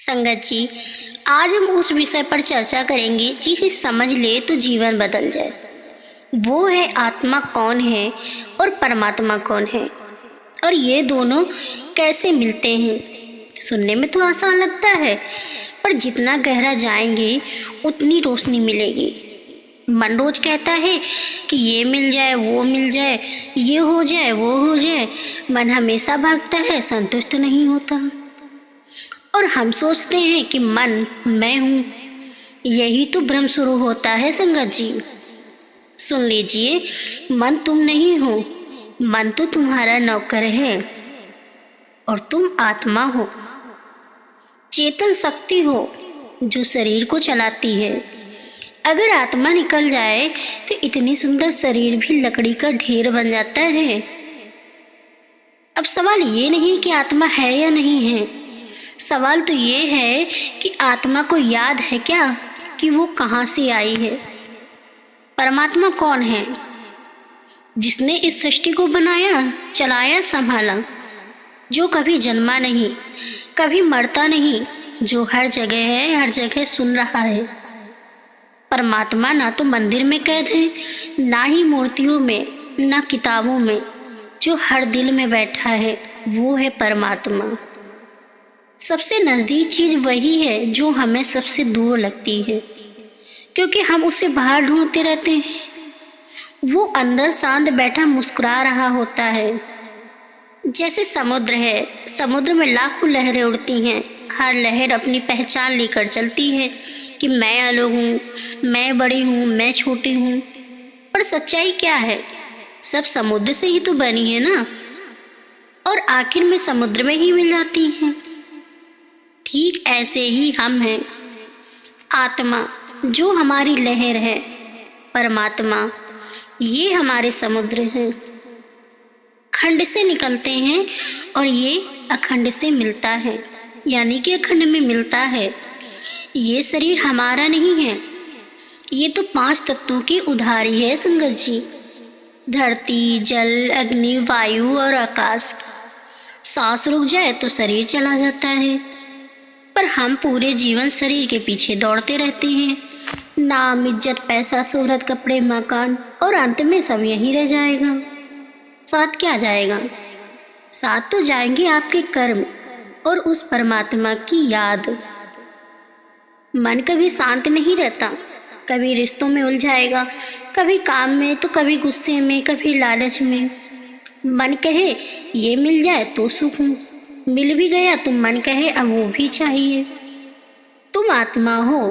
संगत जी, आज हम उस विषय पर चर्चा करेंगे जिसे समझ ले तो जीवन बदल जाए। वो है आत्मा कौन है और परमात्मा कौन है, और ये दोनों कैसे मिलते हैं। सुनने में तो आसान लगता है, पर जितना गहरा जाएंगे उतनी रोशनी मिलेगी। मन रोज कहता है कि ये मिल जाए, वो मिल जाए, ये हो जाए, वो हो जाए। मन हमेशा भागता है, संतुष्ट नहीं होता। और हम सोचते हैं कि मन मैं हूँ। यही तो भ्रम शुरू होता है संगत जी। सुन लीजिए, मन तुम नहीं हो, मन तो तुम्हारा नौकर है और तुम आत्मा हो, चेतन शक्ति हो जो शरीर को चलाती है। अगर आत्मा निकल जाए तो इतनी सुंदर शरीर भी लकड़ी का ढेर बन जाता है। अब सवाल ये नहीं कि आत्मा है या नहीं है, सवाल तो ये है कि आत्मा को याद है क्या कि वो कहाँ से आई है। परमात्मा कौन है? जिसने इस सृष्टि को बनाया, चलाया, संभाला, जो कभी जन्मा नहीं, कभी मरता नहीं, जो हर जगह है, हर जगह सुन रहा है। परमात्मा ना तो मंदिर में कैद है, ना ही मूर्तियों में, ना किताबों में। जो हर दिल में बैठा है वो है परमात्मा। सबसे नज़दीक चीज़ वही है जो हमें सबसे दूर लगती है, क्योंकि हम उसे बाहर ढूंढते रहते हैं। वो अंदर शांत बैठा मुस्कुरा रहा होता है। जैसे समुद्र है, समुद्र में लाखों लहरें उड़ती हैं। हर लहर अपनी पहचान लेकर चलती है कि मैं अलग हूँ, मैं बड़ी हूँ, मैं छोटी हूँ। पर सच्चाई क्या है? सब समुद्र से ही तो बनी है ना, और आखिर में समुद्र में ही मिल जाती हैं। ठीक ऐसे ही हम हैं। आत्मा जो हमारी लहर है, परमात्मा ये हमारे समुद्र हैं। खंड से निकलते हैं और ये अखंड से मिलता है, यानी कि अखंड में मिलता है। ये शरीर हमारा नहीं है, ये तो 5 तत्वों की उधारी है संगत जी। धरती, जल, अग्नि, वायु और आकाश। सांस रुक जाए तो शरीर चला जाता है, पर हम पूरे जीवन शरीर के पीछे दौड़ते रहते हैं। नाम, इज्जत, पैसा, शोहरत, कपड़े, मकान, और अंत में सब यहीं रह जाएगा। साथ क्या जाएगा? साथ तो जाएंगे आपके कर्म और उस परमात्मा की याद। मन कभी शांत नहीं रहता, कभी रिश्तों में उलझाएगा, कभी काम में, तो कभी गुस्से में, कभी लालच में। मन कहे ये मिल जाए तो सुख हूँ, मिल भी गया तो मन कहे अब वो भी चाहिए। तुम आत्मा हो,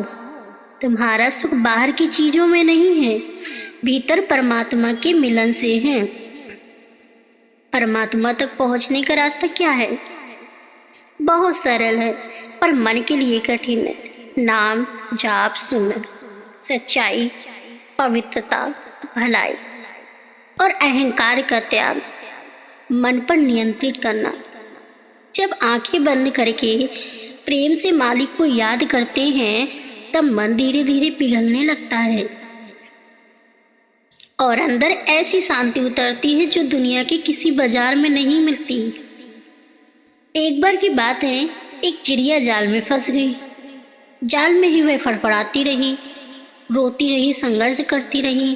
तुम्हारा सुख बाहर की चीजों में नहीं है, भीतर परमात्मा के मिलन से है। परमात्मा तक पहुंचने का रास्ता क्या है? बहुत सरल है, पर मन के लिए कठिन है। नाम, जाप, सुमन, सच्चाई, पवित्रता, भलाई और अहंकार का त्याग, मन पर नियंत्रित करना। जब आंखें बंद करके प्रेम से मालिक को याद करते हैं, तब मन धीरे धीरे पिघलने लगता है और अंदर ऐसी शांति उतरती है जो दुनिया के किसी बाजार में नहीं मिलती। एक बार की बात है, एक चिड़िया जाल में फंस गई। जाल में ही वह फड़फड़ाती रही, रोती रही, संघर्ष करती रही।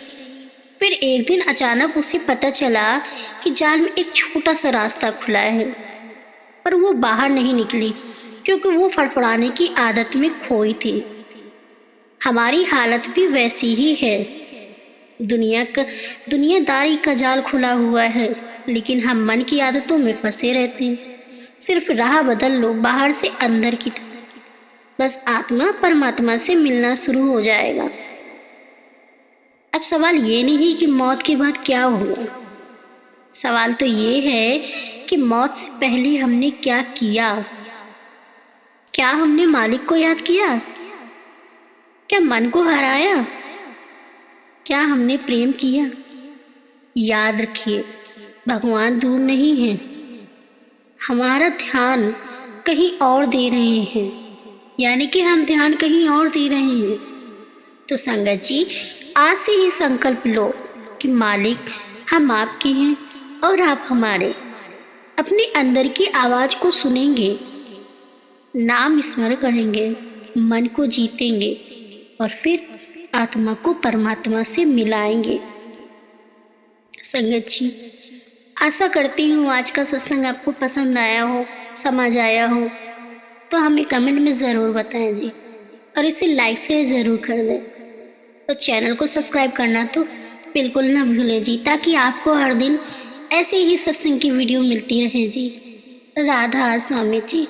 फिर एक दिन अचानक उसे पता चला कि जाल में एक छोटा सा रास्ता खुला है, पर वो बाहर नहीं निकली क्योंकि वो फड़फड़ाने की आदत में खोई थी। हमारी हालत भी वैसी ही है। दुनियादारी का जाल खुला हुआ है, लेकिन हम मन की आदतों में फंसे रहते हैं। सिर्फ राह बदल लो बाहर से अंदर की तरफ, बस आत्मा परमात्मा से मिलना शुरू हो जाएगा। अब सवाल ये नहीं कि मौत के बाद क्या होगा, सवाल तो ये है कि मौत से पहले हमने क्या किया। क्या हमने मालिक को याद किया? क्या मन को हराया? क्या हमने प्रेम किया? याद रखिए, भगवान दूर नहीं है, हमारा ध्यान कहीं और दे रहे हैं, यानी कि हम ध्यान कहीं और दे रहे हैं। तो संगत जी, आज से ही संकल्प लो कि मालिक हम आपके हैं और आप हमारे। अपने अंदर की आवाज़ को सुनेंगे, नाम स्मरण करेंगे, मन को जीतेंगे और फिर आत्मा को परमात्मा से मिलाएंगे। संगत जी, आशा करती हूँ आज का सत्संग आपको पसंद आया हो, समझ आया हो। तो हमें कमेंट में ज़रूर बताएं जी, और इसे लाइक शेयर ज़रूर कर दें। तो चैनल को सब्सक्राइब करना तो बिल्कुल ना भूलें जी, ताकि आपको हर दिन ऐसे ही सत्संग की वीडियो मिलती रहे जी। राधा स्वामी जी।